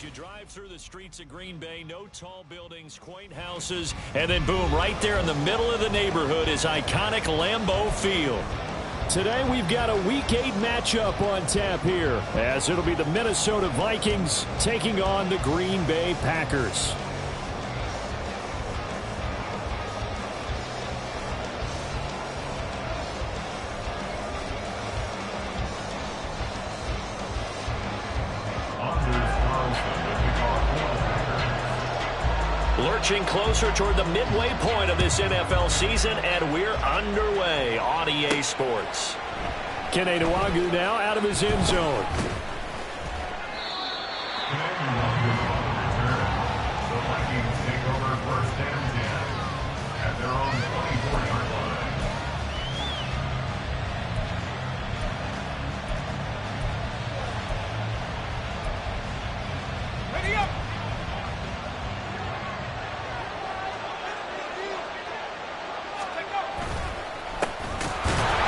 You drive through the streets of Green Bay, no tall buildings, quaint houses, and then boom, right there in the middle of the neighborhood is iconic Lambeau Field. Today we've got a Week 8 matchup on tap here, as it'll be the Minnesota Vikings taking on the Green Bay Packers. Lurching closer toward the midway point of this NFL season, and we're underway on EA Sports. Kene Nwangwu now out of his end zone. The Vikings take over first and 10 at their own 24-yard line. Ready up!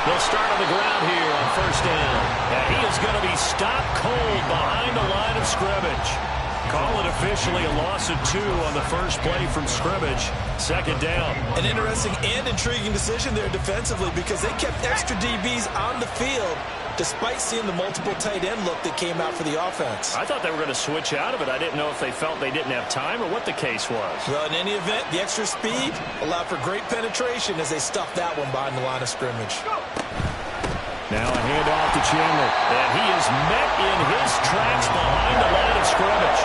They'll start on the ground here on first down. And he is going to be stopped cold behind the line of scrimmage. Call it officially a loss of 2 on the first play from scrimmage. Second down. An interesting and intriguing decision there defensively, because they kept extra DBs on the field despite seeing the multiple tight end look that came out for the offense. I thought they were going to switch out of it. I didn't know if they felt they didn't have time or what the case was. Well, in any event, the extra speed allowed for great penetration as they stuffed that one behind the line of scrimmage. Now a handoff to Chandler. And he is met in his tracks behind the line of scrimmage.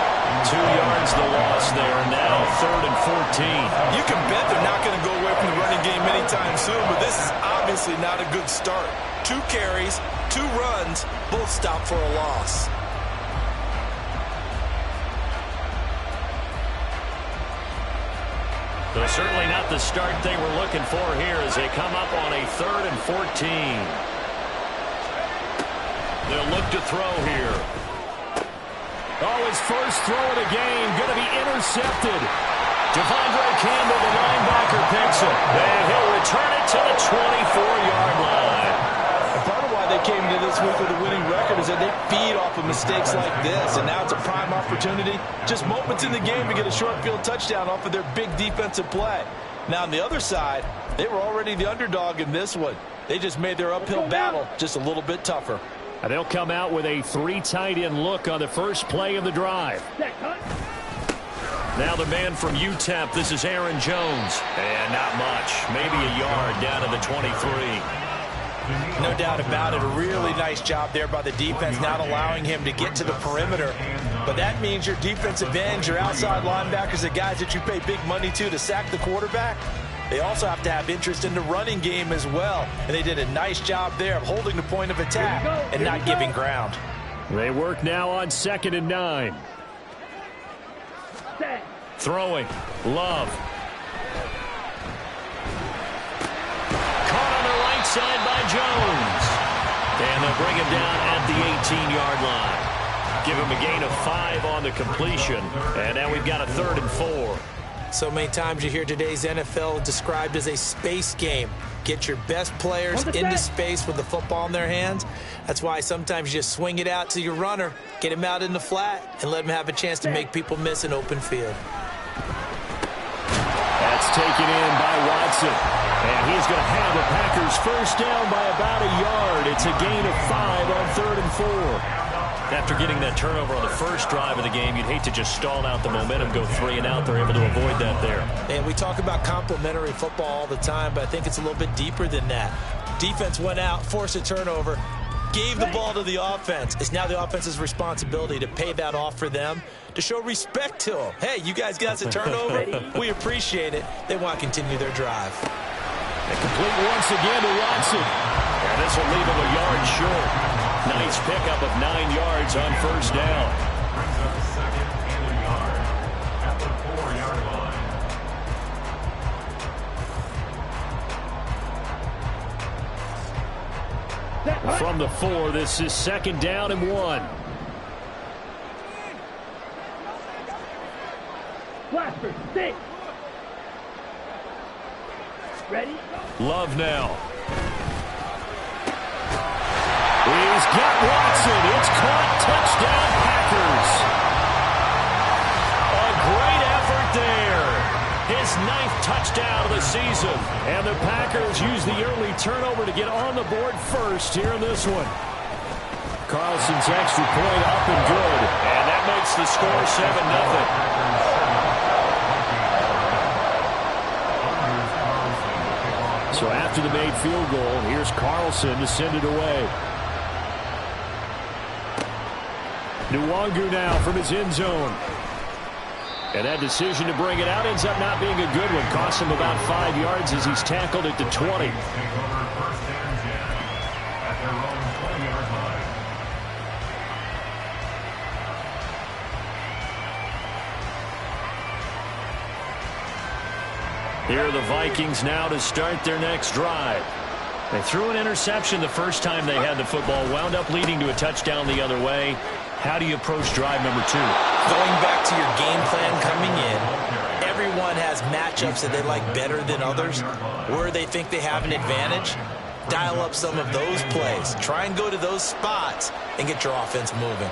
2 yards the loss there. Now 3rd and 14. You can bet they're not going to go away from the running game anytime soon, but this is obviously not a good start. 2 carries, 2 runs, both stopped for a loss. So certainly not the start they were looking for here as they come up on a 3rd and 14. They'll look to throw here. Oh, his first throw of the game going to be intercepted. Devondre Campbell, the linebacker, picks it. And he'll return it to the 24-yard line. And part of why they came into this week with a winning record is that they feed off of mistakes like this, and now it's a prime opportunity. Just moments in the game to get a short field touchdown off of their big defensive play. Now on the other side, they were already the underdog in this one. They just made their uphill battle just a little bit tougher. And they'll come out with a 3 tight end look on the first play of the drive. Now the man from UTEP, this is Aaron Jones. And not much, maybe a yard down to the 23. No doubt about it. A really nice job there by the defense, not allowing him to get to the perimeter. But that means your defensive ends, your outside linebackers, the guys that you pay big money to sack the quarterback, they also have to have interest in the running game as well. And they did a nice job there of holding the point of attack and not giving ground. They work now on 2nd and 9. Throwing. Love. Caught on the right side by Jones. And they'll bring him down at the 18-yard line. Give him a gain of 5 on the completion. And now we've got a 3rd and 4. So many times you hear today's NFL described as a space game. Get your best players into space with the football in their hands. That's why sometimes you just swing it out to your runner, get him out in the flat, and let him have a chance to make people miss an open field. That's taken in by Watson. And he's going to have the Packers first down by about a yard. It's a gain of 5 on 3rd and 4. After getting that turnover on the first drive of the game, you'd hate to just stall out the momentum, go 3 and out. They're able to avoid that there. And we talk about complementary football all the time, but I think it's a little bit deeper than that. Defense went out, forced a turnover, gave the ball to the offense. It's now the offense's responsibility to pay that off for them, to show respect to them. Hey, you guys got us a turnover. We appreciate it. They want to continue their drive. And complete once again to Watson. And this will leave him a yard short. Nice pickup of 9 yards on first down. Brings up 2nd and a yard at the 4-yard line. From the 4, this is 2nd down and 1. Blaster, 6. Ready? Love now. He's got Watson. It's caught. Touchdown, Packers. season. And the Packers use the early turnover to get on the board first here in this one. Carlson's extra point up and good. And that makes the score 7-0. So after the made field goal, here's Carlson to send it away. Nwangu now from his end zone. And that decision to bring it out ends up not being a good one. Costs him about 5 yards as he's tackled at the 20. Here are the Vikings now to start their next drive. They threw an interception the first time they had the football, wound up leading to a touchdown the other way. How do you approach drive number 2? Going back to your game plan coming in, everyone has matchups that they like better than others, where they think they have an advantage. Dial up some of those plays. Try and go to those spots and get your offense moving.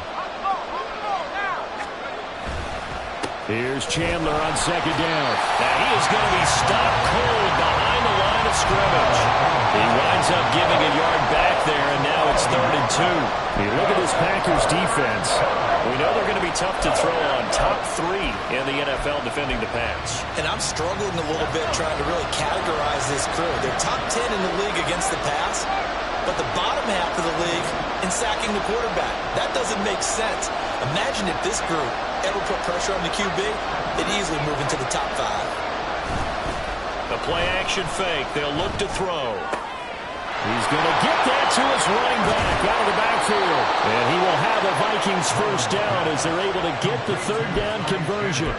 Here's Chandler on second down. Now he is going to be stopped cold behind the line of scrimmage. He winds up giving a yard back there, and now it's 3rd and 2. You look at this Packers defense. We know they're going to be tough to throw on. Top 3 in the NFL defending the pass. And I'm struggling a little bit trying to really categorize this crew. They're top 10 in the league against the pass, but the bottom half of the league in sacking the quarterback. That doesn't make sense. Imagine if this group ever put pressure on the QB, they'd easily move into the top 5. The play-action fake. They'll look to throw. He's going to get that to his running back out of the backfield. And he will have a Vikings first down as they're able to get the 3rd down conversion.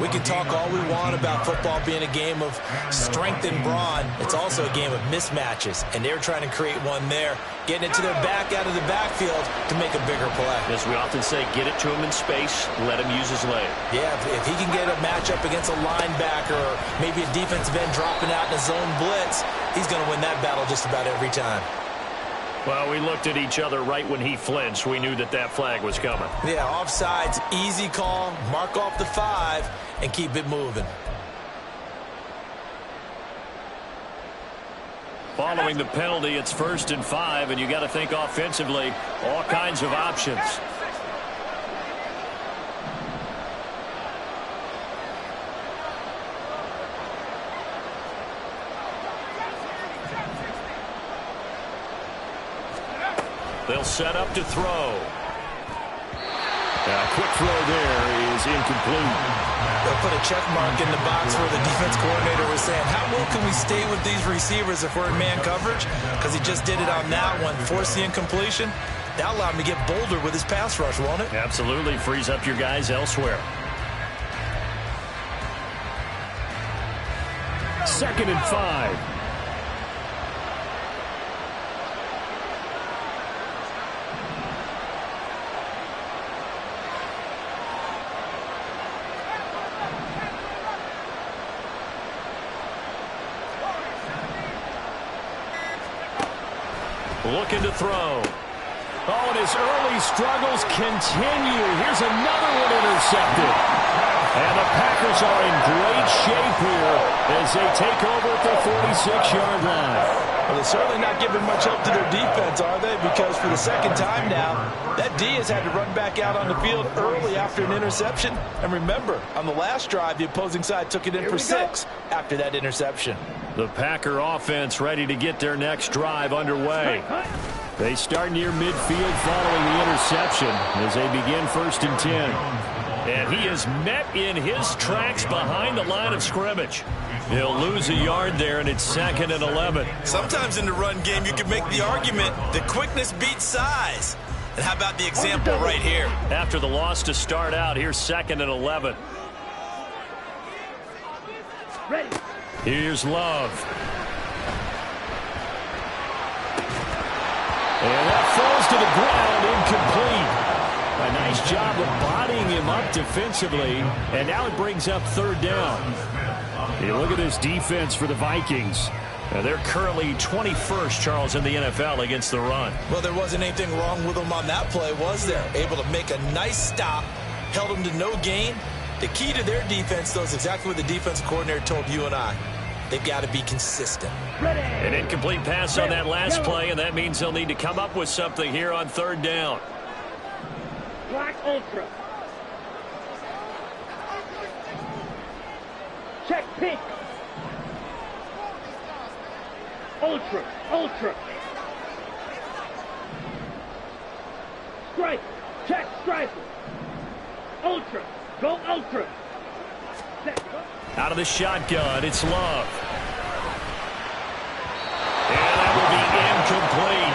We can talk all we want about football being a game of strength and brawn. It's also a game of mismatches, and they're trying to create one there, getting it to their back out of the backfield to make a bigger play. As we often say, get it to him in space, let him use his leg. Yeah, if he can get a matchup against a linebacker or maybe a defensive end dropping out in a zone blitz, he's going to win that battle just about every time. Well, we looked at each other right when he flinched. We knew that that flag was coming. Yeah, offsides, easy call, mark off the 5, and keep it moving. Following the penalty, it's 1st and 5, and you got to think offensively, all kinds of options. They'll set up to throw. A quick throw there is incomplete. They'll put a check mark in the box where the defense coordinator was saying, how well can we stay with these receivers if we're in man coverage? Because he just did it on that one, forced the incompletion. That'll allow him to get bolder with his pass rush, won't it? Absolutely. Frees up your guys elsewhere. 2nd and 5. Looking to throw. Oh, and his early struggles continue. Here's another one intercepted. And the Packers are in great shape here as they take over at the 46-yard line. Well, they're certainly not giving much help to their defense, are they? Because for the 2nd time now, that D has had to run back out on the field early after an interception. And remember, on the last drive, the opposing side took it in for 6 after that interception. The Packer offense ready to get their next drive underway. They start near midfield following the interception as they begin 1st and 10. And he is met in his tracks behind the line of scrimmage. He'll lose a yard there, and it's 2nd and 11. Sometimes in the run game, you can make the argument that quickness beats size. And how about the example right here? After the loss to start out, here's 2nd and 11. Ready. Here's Love. And that falls to the ground, incomplete. A nice job of bodying him up defensively, and now it brings up 3rd down. You look at this defense for the Vikings. They're currently 21st, Charles, in the NFL against the run. Well, there wasn't anything wrong with them on that play, was there? Able to make a nice stop, held them to no gain, The key to their defense, though, is exactly what the defensive coordinator told you and I. They've got to be consistent. An incomplete pass on that last play, and that means they'll need to come up with something here on third down. Black ultra. Check pink. Ultra, ultra. Stripe, check striper. Ultra, go ultra. Set, go. Out of the shotgun, it's Love. And that will be incomplete.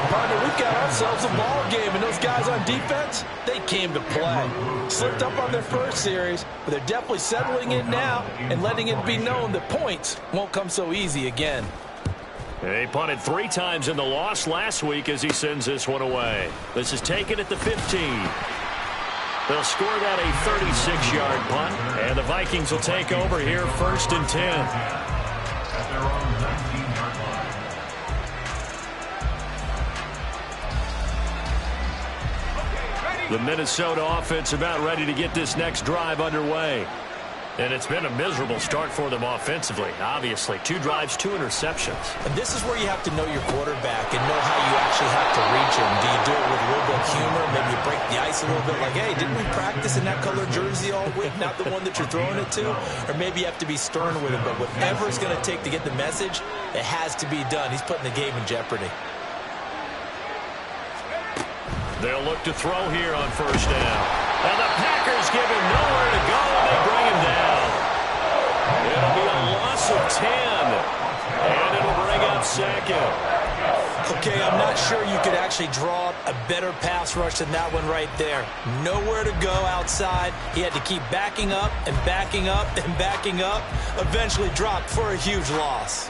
Partner, we've got ourselves a ball game, and those guys on defense, they came to play. Slipped up on their first series, but they're definitely settling in now and letting it be known that points won't come so easy again. They punted 3 times in the loss last week as he sends this one away. This is taken at the 15. They'll score that a 36-yard punt, and the Vikings will take over here 1st and 10. At their own 19-yard line. The Minnesota offense about ready to get this next drive underway. And it's been a miserable start for them offensively. Obviously, 2 drives, 2 interceptions. And this is where you have to know your quarterback and know how you actually have to reach him. Do you do it with a little bit of humor? Maybe you break the ice a little bit like, hey, didn't we practice in that color jersey all week, not the one that you're throwing it to? Or maybe you have to be stern with him. But whatever it's going to take to get the message, it has to be done. He's putting the game in jeopardy. They'll look to throw here on 1st down. And the Packers give him nowhere to go, and they bring him down. It'll be a loss of 10. And it'll bring up 2nd. Okay, I'm not sure you could actually draw up a better pass rush than that one right there. Nowhere to go outside. He had to keep backing up and backing up and backing up. Eventually dropped for a huge loss.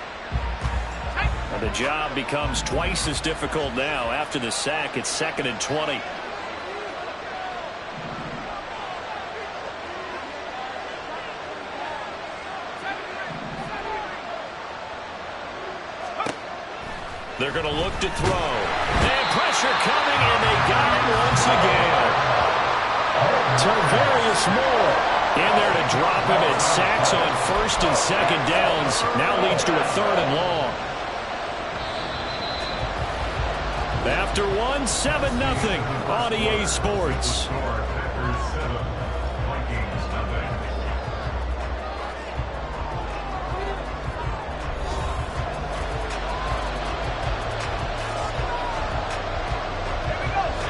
And the job becomes twice as difficult now. After the sack, it's 2nd and 20. They're going to look to throw. And pressure coming, and they got it once again. Tarvarius Moore in there to drop him, and sacks on 1st and 2nd downs. Now leads to a 3rd and long. After 1, 7-0 on EA Sports. Packers 7, Vikings nothing.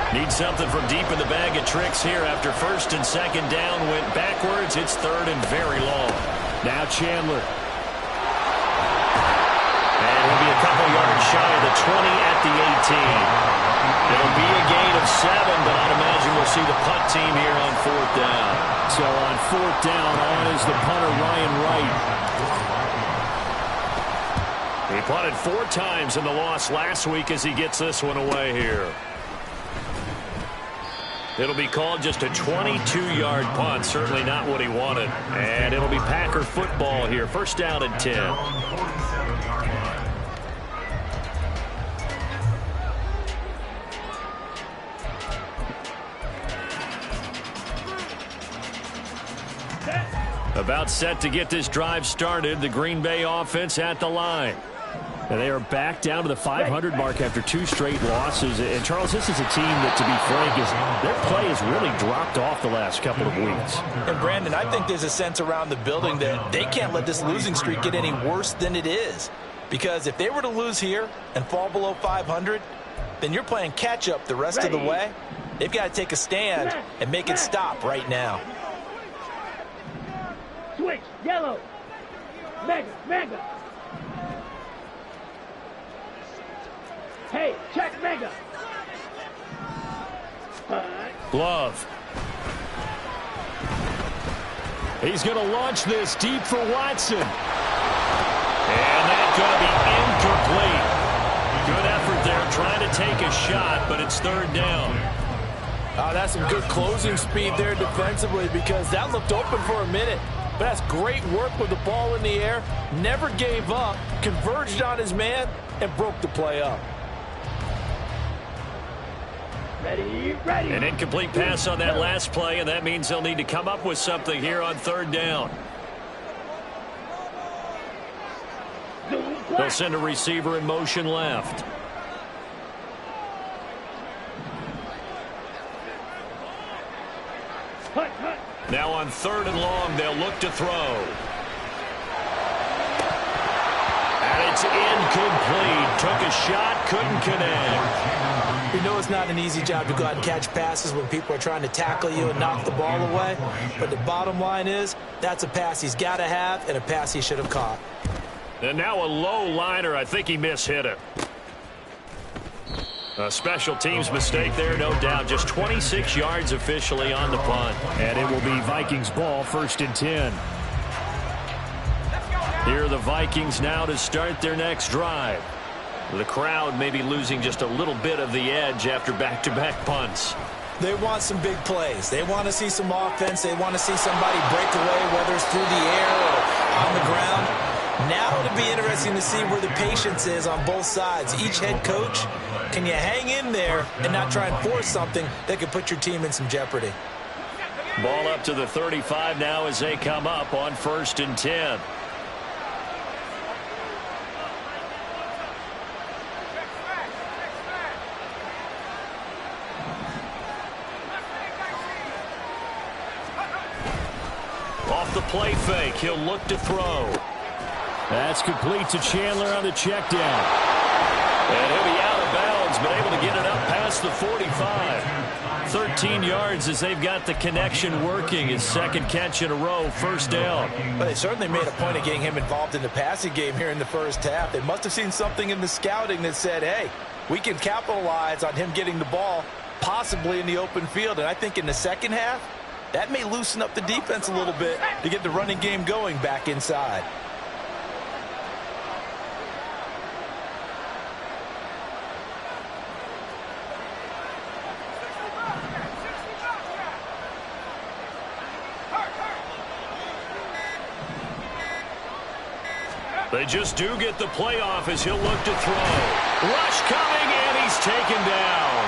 Need something from deep in the bag of tricks here after 1st and 2nd down went backwards. It's 3rd and very long. Now Chandler. And he'll be a couple yards shy of the 20 at the 18. It'll be a gain of 7, but I'd imagine we'll see the punt team here on 4th down. So on 4th down, on is the punter Ryan Wright. He punted 4 times in the loss last week as he gets this one away here. It'll be called just a 22-yard punt. Certainly not what he wanted. And it'll be Packer football here. 1st down and 10. 47-yard line. About set to get this drive started. The Green Bay offense at the line. And they are back down to the 500 mark after 2 straight losses. And, Charles, this is a team that, to be frank, their play has really dropped off the last couple of weeks. And, Brandon, I think there's a sense around the building that they can't let this losing streak get any worse than it is. Because if they were to lose here and fall below 500, then you're playing catch-up the rest of the way. They've got to take a stand and make it stop right now. Switch, yellow. Mega, mega. Hey, check mega. Love. He's going to launch this deep for Watson. And that's going to be incomplete. Good effort there trying to take a shot, but it's 3rd down. That's some good closing speed there defensively because that looked open for a minute. But that's great work with the ball in the air. Never gave up, converged on his man, and broke the play up. Ready, ready. An incomplete pass on that last play, and that means they'll need to come up with something here on third down. They'll send a receiver in motion left. Now on third and long, they'll look to throw. And it's incomplete. Took a shot, couldn't connect. You know it's not an easy job to go out and catch passes when people are trying to tackle you and knock the ball away. But the bottom line is, that's a pass he's got to have and a pass he should have caught. And now a low liner. I think he mishit it. A special teams mistake there, no doubt. Just 26 yards officially on the punt. And it will be Vikings ball, 1st and 10. Here are the Vikings now to start their next drive. The crowd may be losing just a little bit of the edge after back-to-back punts. They want some big plays. They want to see some offense. They want to see somebody break away, whether it's through the air or on the ground. Now it'll be interesting to see where the patience is on both sides. Each head coach, can you hang in there and not try and force something that could put your team in some jeopardy? Ball up to the 35 now as they come up on 1st and 10. Off the play fake, he'll look to throw. That's complete to Chandler on the check down. And he'll be out of bounds, but able to get it up past the 45. 13 yards as they've got the connection working. His second catch in a row, 1st down. But they certainly made a point of getting him involved in the passing game here in the first half. They must have seen something in the scouting that said, hey, we can capitalize on him getting the ball, possibly in the open field. And I think in the second half, that may loosen up the defense a little bit to get the running game going back inside. They just do get the playoff as he'll look to throw. Rush coming, and he's taken down.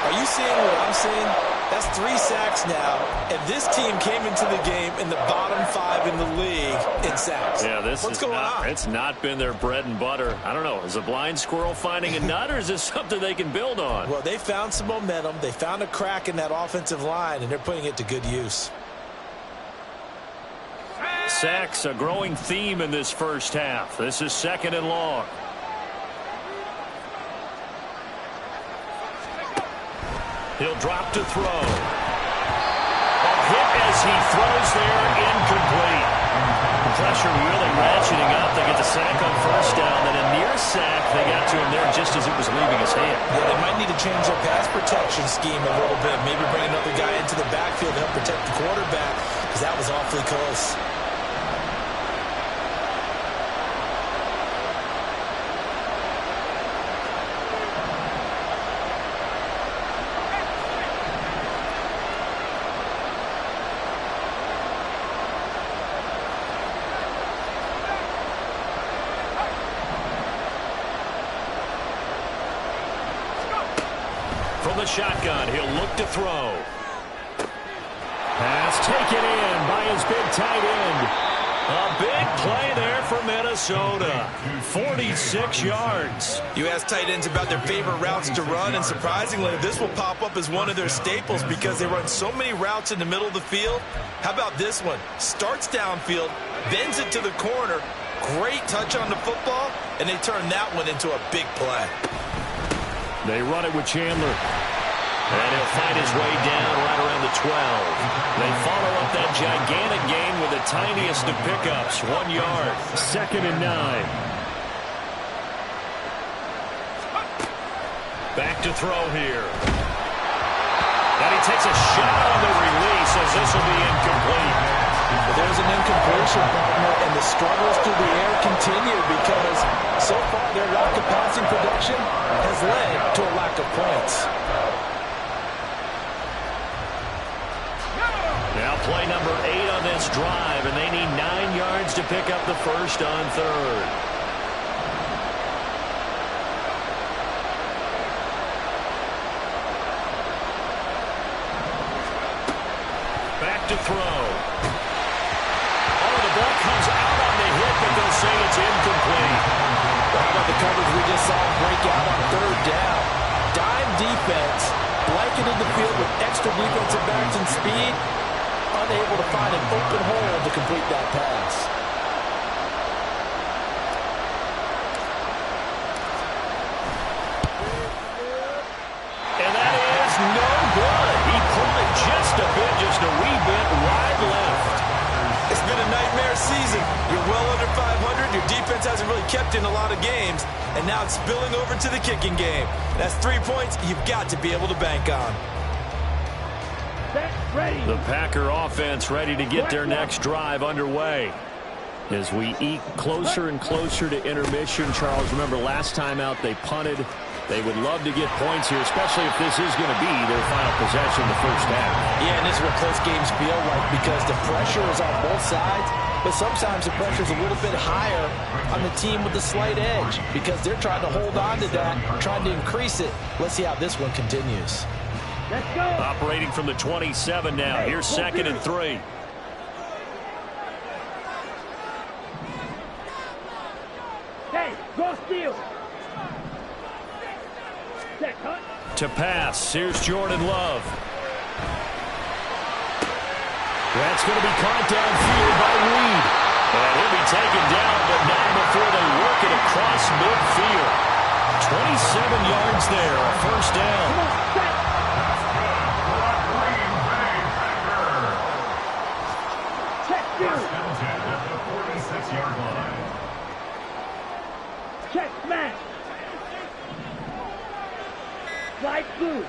Are you seeing what I'm seeing? That's 3 sacks now, and this team came into the game in the bottom 5 in the league in sacks. Yeah, What's going on? It's not been their bread and butter. I don't know. Is a blind squirrel finding a nut, or is this something they can build on? Well, they found some momentum. They found a crack in that offensive line, and they're putting it to good use. Sacks, a growing theme in this first half. This is 2nd and long. He'll drop to throw. A hit as he throws there, incomplete. The pressure really ratcheting up. They get the sack on 1st down, and a near sack. They got to him there just as it was leaving his hand. Yeah, they might need to change their pass protection scheme a little bit. Maybe bring another guy into the backfield to help protect the quarterback, because that was awfully close. From the shotgun, he'll look to throw. Pass taken in by his big tight end. A big play there for Minnesota. 46 yards. You ask tight ends about their favorite routes to run, and surprisingly, this will pop up as one of their staples because they run so many routes in the middle of the field. How about this one? Starts downfield, bends it to the corner. Great touch on the football, and they turn that one into a big play. They run it with Chandler. And he'll find his way down right around the 12. They follow up that gigantic gain with the tiniest of pickups, 1 yard. 2nd and 9. Back to throw here. And he takes a shot on the release as this will be incomplete. But there's an incompletion, partner, and the struggles through the air continue because so far their lack of passing production has led to a lack of points. Now play number 8 on this drive, and they need 9 yards to pick up the first on 3rd. to throw. Oh, the ball comes out on the hit, but they'll say it's incomplete. How about the coverage we just saw break out on third down? Dime defense, blanketed the field with extra defensive backs and speed, unable to find an open hole to complete that pass. And that is no good. He pulled it just a bit, just a wee bit wide left. It's been a nightmare season. You're well under 500. Your defense hasn't really kept in a lot of games. And now it's spilling over to the kicking game. That's 3 points you've got to be able to bank on. Set, ready. The Packer offense ready to get their next drive underway. As we eke closer and closer to intermission, Charles, remember last time out they punted. They would love to get points here, especially if this is going to be their final possession in the first half. Yeah, and this is what close games feel like because the pressure is on both sides, but sometimes the pressure is a little bit higher on the team with the slight edge because they're trying to hold on to that, trying to increase it. Let's see how this one continues. Let's go. Operating from the 27 now. Here's 2nd and 3. Hey, go steal. Set, cut. To pass. Here's Jordan Love. That's going to be caught downfield by Reed. And he'll be taken down, but not before they work it across midfield. 27 yards there, a first down. Come on, set. Check, dude. At the 46-yard line. Check, smash. Slide through.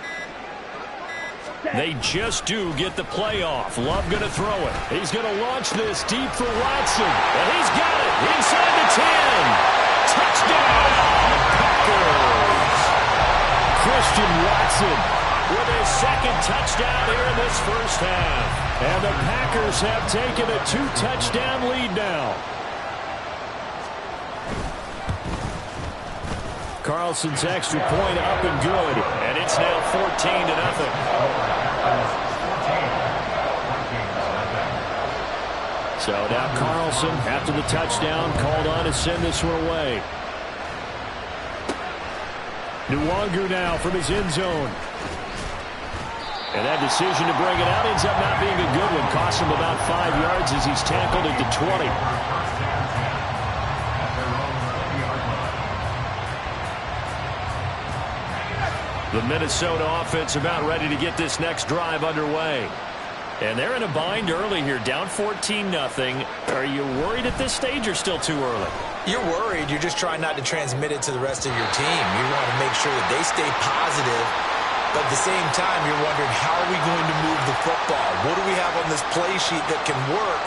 They just do get the play off. Love going to throw it. He's going to launch this deep for Watson. And he's got it inside the 10. Touchdown, Packers. Christian Watson with his 2nd touchdown here in this first half. And the Packers have taken a 2-touchdown lead now. Carlson's extra point up and good. And it's now 14-0. So now Carlson, after the touchdown, called on to send this one away. Nwangu now from his end zone. And that decision to bring it out ends up not being a good one. Cost him about 5 yards as he's tackled at the 20. The Minnesota offense about ready to get this next drive underway. And they're in a bind early here, down 14-0. Are you worried at this stage or still too early? You're worried. You're just trying not to transmit it to the rest of your team. You want to make sure that they stay positive. But at the same time, you're wondering, how are we going to move the football? What do we have on this play sheet that can work?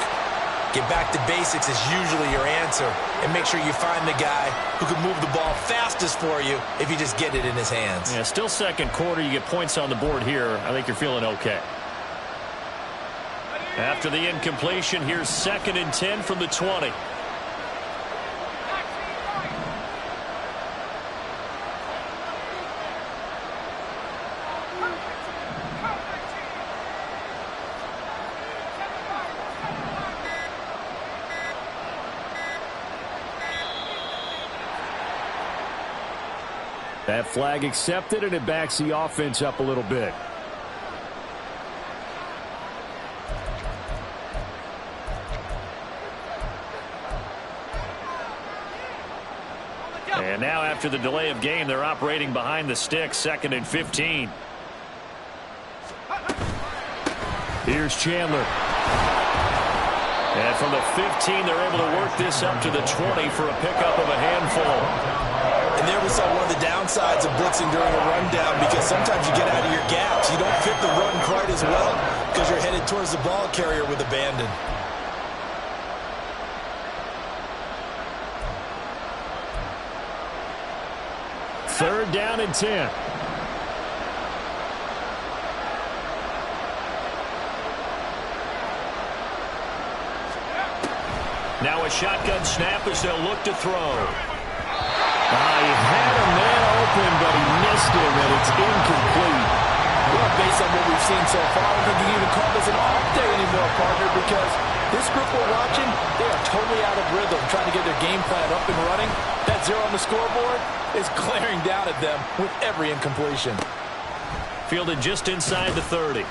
Get back to basics is usually your answer. And make sure you find the guy who can move the ball fastest for you if you just get it in his hands. Yeah, still second quarter. You get points on the board here. I think you're feeling okay. After the incompletion, here's 2nd and 10 from the 20. That flag accepted, and it backs the offense up a little bit. And now after the delay of game, they're operating behind the sticks, 2nd and 15. Here's Chandler. And from the 15, they're able to work this up to the 20 for a pickup of a handful. And there we saw one of the downsides of blitzing during a rundown, because sometimes you get out of your gaps. You don't fit the run quite as well because you're headed towards the ball carrier with abandon. Third down and 10. Now a shotgun snap as they'll look to throw. He had a man open, but he missed him, and it's incomplete. Well, based on what we've seen so far, I don't think you can even call this an off day anymore this group we're watching, they are totally out of rhythm trying to get their game plan up and running. That 0 on the scoreboard is glaring down at them with every incompletion. Fielded just inside the 30.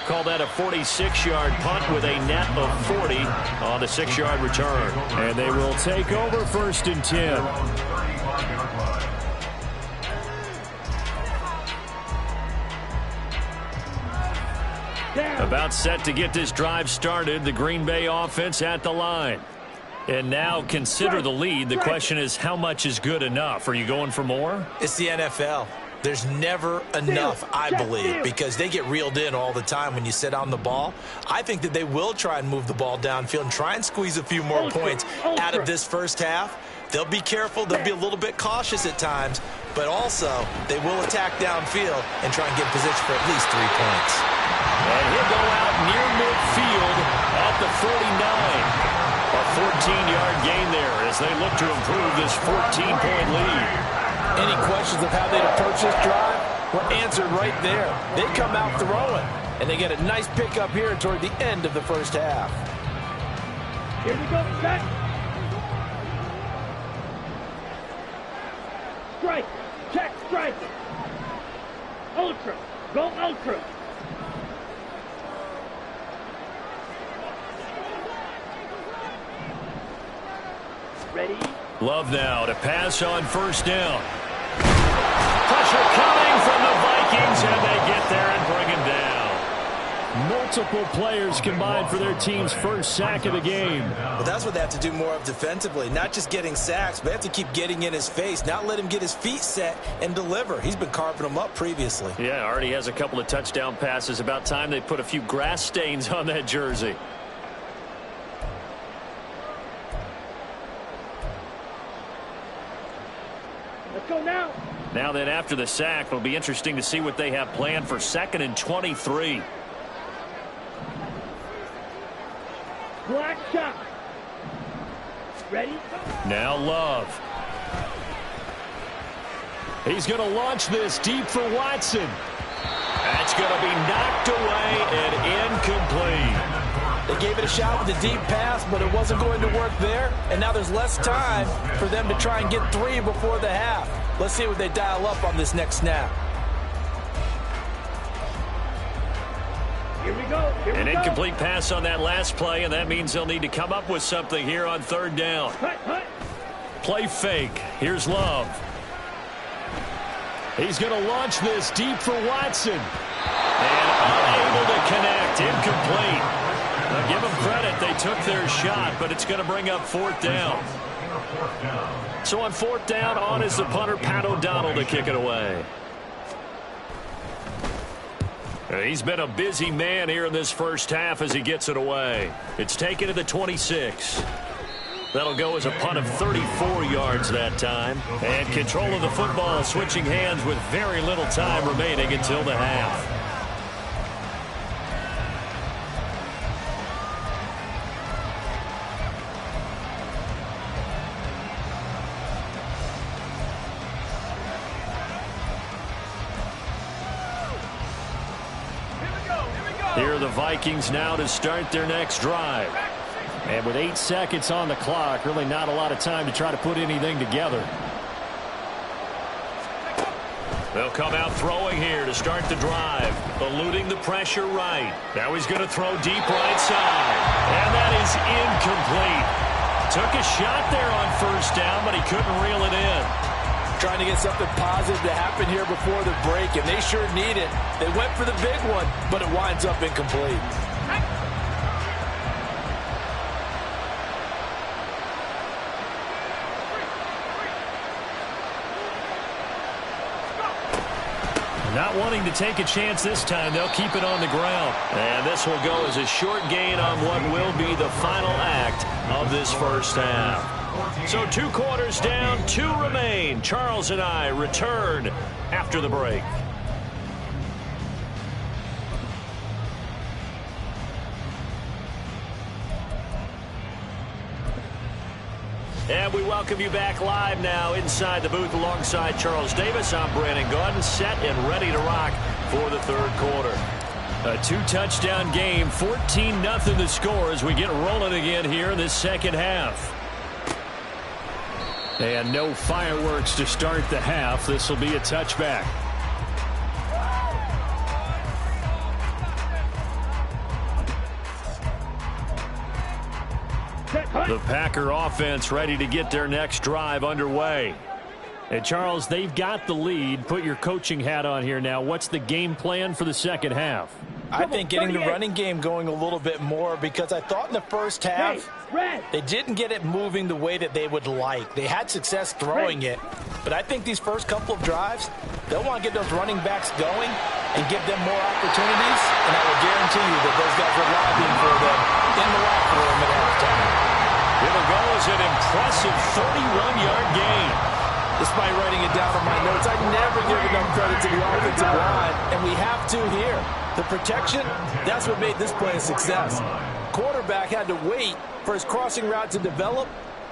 Call that a 46-yard punt with a net of 40 on the 6-yard return. And they will take over 1st and 10. About set to get this drive started. The Green Bay offense at the line. And now consider the lead. The question is, how much is good enough? Are you going for more? It's the NFL. There's never enough, I believe, because they get reeled in all the time when you sit on the ball. I think that they will try and move the ball downfield and try and squeeze a few more points out of this first half. They'll be careful. They'll be a little bit cautious at times, but also they will attack downfield and try and get position for at least 3 points. And he'll go out near midfield at the 49. A 14-yard gain there as they look to improve this 14-point lead. Any questions of how they'd approach this drive were answered right there. They come out throwing, and they get a nice pickup here toward the end of the first half. Here we go, set. Strike, check, strike. Ultra, go ultra. Ready? Love now to pass on 1st down. Pressure coming from the Vikings, and they get there and bring him down. Multiple players combined for their team's first sack of the game. Well, that's what they have to do more of defensively. Not just getting sacks, but they have to keep getting in his face, not let him get his feet set and deliver. He's been carving them up previously. Yeah, already has a couple of touchdown passes. About time they put a few grass stains on that jersey. Let's go now. Now then, after the sack, it'll be interesting to see what they have planned for 2nd and 23. Black shot. Ready? Now Love. He's going to launch this deep for Watson. That's going to be knocked away and incomplete. They gave it a shot with a deep pass, but it wasn't going to work there. And now there's less time for them to try and get 3 before the half. Let's see what they dial up on this next snap. Here we go. An incomplete pass on that last play, and that means they'll need to come up with something here on 3rd down. Play fake. Here's Love. He's going to launch this deep for Watson. And unable to connect. Incomplete. Now give them credit. They took their shot, but it's going to bring up 4th down. So on 4th down, on is the punter, Pat O'Donnell, to kick it away. He's been a busy man here in this first half as he gets it away. It's taken to the 26. That'll go as a punt of 34 yards that time. And control of the football switching hands with very little time remaining until the half. Here are the Vikings now to start their next drive. And with 8 seconds on the clock, really not a lot of time to try to put anything together. They'll come out throwing here to start the drive, eluding the pressure right. Now he's going to throw deep right side. And that is incomplete. Took a shot there on 1st down, but he couldn't reel it in. Trying to get something positive to happen here before the break, and they sure need it. They went for the big one, but it winds up incomplete. Not wanting to take a chance this time, they'll keep it on the ground. And this will go as a short gain on what will be the final act of this first half. So 2 quarters down, 2 remain. Charles and I return after the break. And we welcome you back live now inside the booth alongside Charles Davis. I'm Brandon Gaudin, set and ready to rock for the 3rd quarter. A 2-touchdown game, 14-0 the score as we get rolling again here in this second half. And no fireworks to start the half. This will be a touchback. The Packer offense ready to get their next drive underway. And Charles, they've got the lead. Put your coaching hat on here now. What's the game plan for the second half? I think getting the running game going a little bit more, because I thought in the first half they didn't get it moving the way that they would like. They had success throwing it, but I think these first couple of drives, they'll want to get those running backs going and give them more opportunities, and I will guarantee you that those guys are lobbying for them in the locker room at halftime. It'll go as an impressive 31-yard gain. Despite writing it down on my notes, I never give enough credit to the offensive line, and we have to here. The protection, that's what made this play a success. Quarterback had to wait for his crossing route to develop,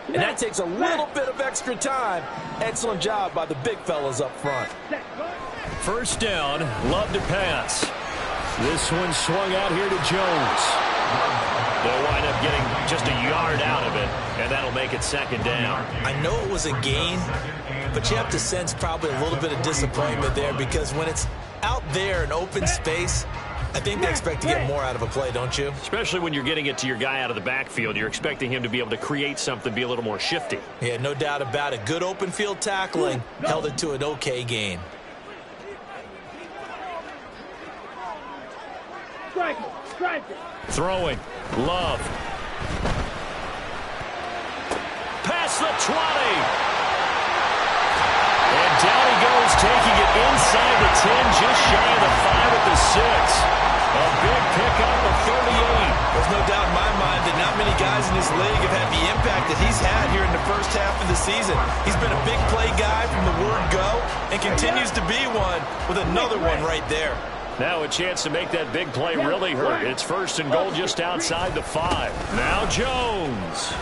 and that takes a little bit of extra time. Excellent job by the big fellas up front. First down, Love to pass. This one swung out here to Jones. They'll wind up getting just a yard out of it, and that'll make it second down. I know it was a gain, but you have to sense probably a little bit of disappointment there, because when it's out there in open space, I think they expect to get more out of a play, don't you? Especially when you're getting it to your guy out of the backfield. You're expecting him to be able to create something, be a little more shifty. Yeah, no doubt about it. Good open field tackling held it to an okay gain. Strike it. Strike it. Throwing. Love. Past the 20. And down he goes, taking it inside the 10, just shy of the 5 at the 6. A big pickup of 38. There's no doubt in my mind that not many guys in this league have had the impact that he's had here in the first half of the season. He's been a big play guy from the word go and continues to be one with another one right there. Now a chance to make that big play really hurt. It's first and goal just outside the 5. Now Jones.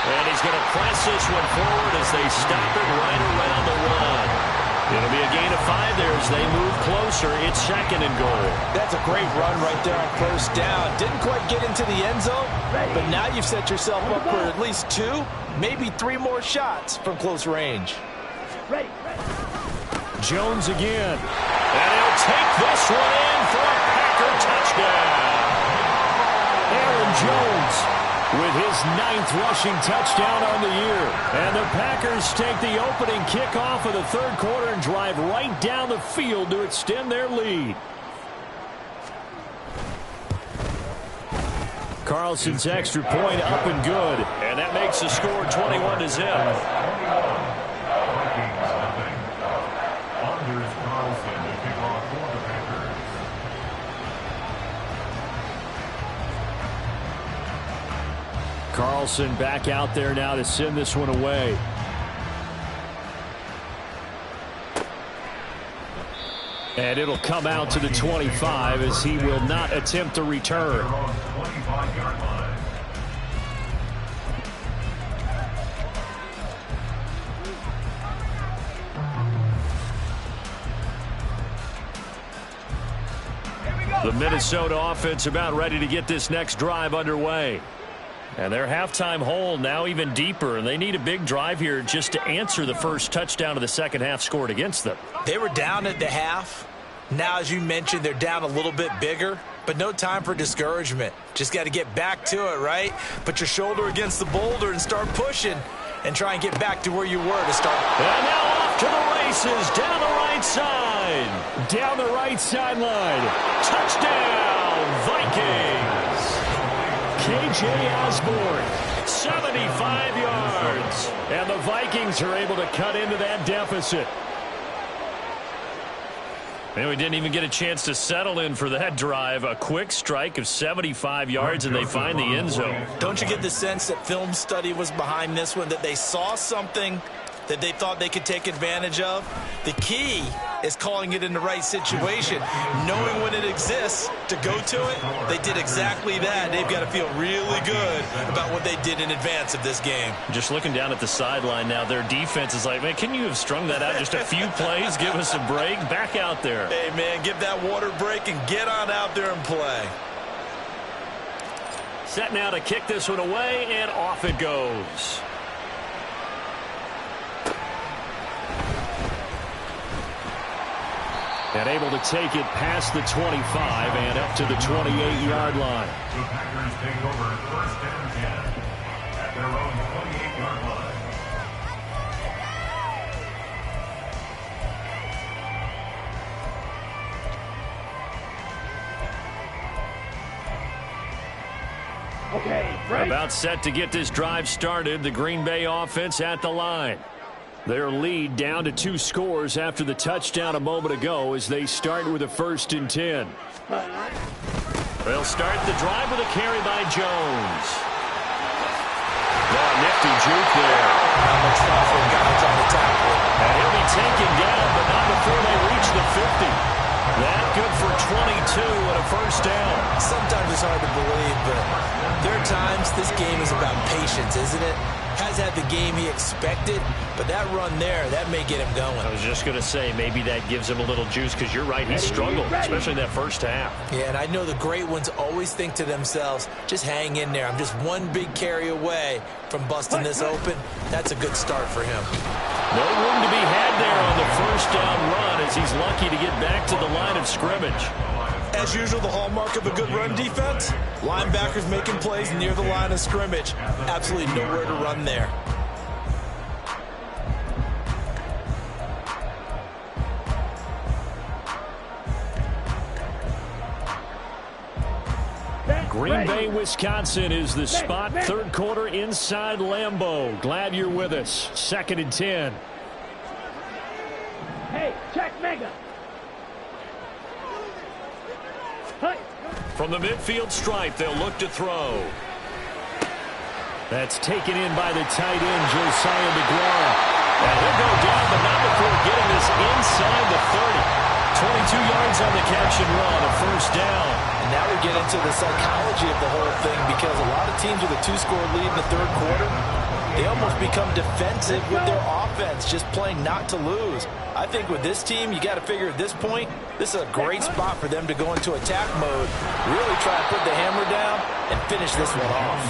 And he's going to press this one forward as they stop it right around the 1. It'll be a gain of 5 there as they move closer. It's second and goal. That's a great run right there on first down. Didn't quite get into the end zone, but now you've set yourself up for at least 2, maybe 3 more shots from close range. Jones again. And he'll take this one in for a Packer touchdown. Aaron Jones with his 9th rushing touchdown on the year. And the Packers take the opening kickoff of the third quarter and drive right down the field to extend their lead. Carlson's extra point up and good. And that makes the score 21-0. Carlson back out there now to send this one away. And it'll come out to the 25 as he will not attempt a return. The Minnesota offense about ready to get this next drive underway. And their halftime hole now even deeper, and they need a big drive here just to answer the first touchdown of the second half scored against them. They were down at the half. Now, as you mentioned, they're down a little bit bigger, but no time for discouragement. Just got to get back to it, right? Put your shoulder against the boulder and start pushing and try and get back to where you were to start. And now off to the races, down the right side. Down the right sideline. Touchdown, Vikings. K.J. Osborne, 75 yards. And the Vikings are able to cut into that deficit. And we didn't even get a chance to settle in for that drive. A quick strike of 75 yards, and they find the end zone. Don't you get the sense that film study was behind this one, that they saw something that they thought they could take advantage of? The key is calling it in the right situation. Knowing when it exists to go to it, they did exactly that. They've got to feel really good about what they did in advance of this game. Just looking down at the sideline now, their defense is like, man, can you have strung that out just a few plays? Give us a break. Back out there. Hey, man, give that water break and get on out there and play. Set now to kick this one away, and off it goes. And able to take it past the 25 and up to the 28-yard line. The Packers take over first and 10 at their own 28-yard line. Okay, right. About set to get this drive started. The Green Bay offense at the line. Their lead down to 2 scores after the touchdown a moment ago as they start with a 1st and 10. They'll start the drive with a carry by Jones. Oh, nifty juke there. Not much thought for guys on the tackle. And he'll be taken down, but not before they reach the 50. That good for 22 and a 1st down. Sometimes it's hard to believe, but there are times this game is about patience, isn't it? Has had the game he expected, but that run there, that may get him going. I was just going to say, maybe that gives him a little juice, because you're right, he struggled, especially in that first half. Yeah, and I know the great ones always think to themselves, just hang in there. I'm just one big carry away from busting this open. That's a good start for him. No room to be had there on the 1st down run as he's lucky to get back to the line of scrimmage. As usual, the hallmark of a good run defense, linebackers making plays near the line of scrimmage. Absolutely nowhere to run there. Green Bay, Wisconsin is the spot. 3rd quarter inside Lambeau. Glad you're with us. 2nd and 10. Hey, check Mega. From the midfield stripe, they'll look to throw. That's taken in by the tight end, Josiah DeGuara. And he'll go down, but not before getting this inside the 30. 22 yards on the catch and run, a 1st down. And now we get into the psychology of the whole thing, because a lot of teams with a 2-score lead in the 3rd quarter, they almost become defensive with their offense, just playing not to lose. I think with this team, you got to figure at this point, this is a great spot for them to go into attack mode, really try to put the hammer down and finish this one off.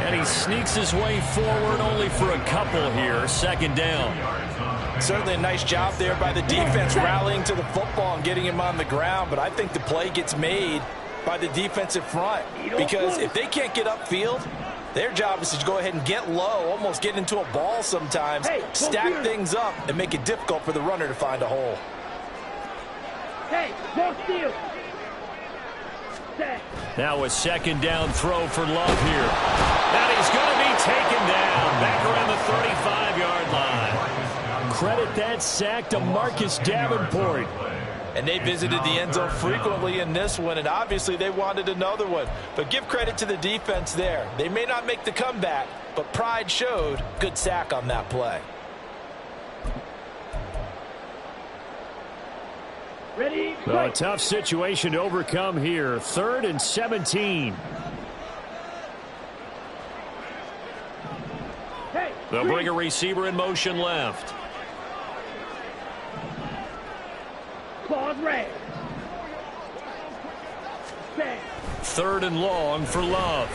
And he sneaks his way forward only for a couple here. 2nd down. Certainly a nice job there by the defense rallying to the football and getting him on the ground, but I think the play gets made by the defensive front, because if they can't get upfield, their job is to go ahead and get low, almost get into a ball sometimes, stack things up, and make it difficult for the runner to find a hole. Hey, go steal. Now a 2nd down throw for Love here. And he's going to be taken down back around the 35-yard line. Credit that sack to Marcus Davenport. And they visited the end zone frequently in this one, and obviously they wanted another one. But give credit to the defense there. They may not make the comeback, but pride showed. Good sack on that play. Ready? Well, a tough situation to overcome here. 3rd and 17. Hey, They'll bring a receiver in motion left. claws red. 3rd and long for Love.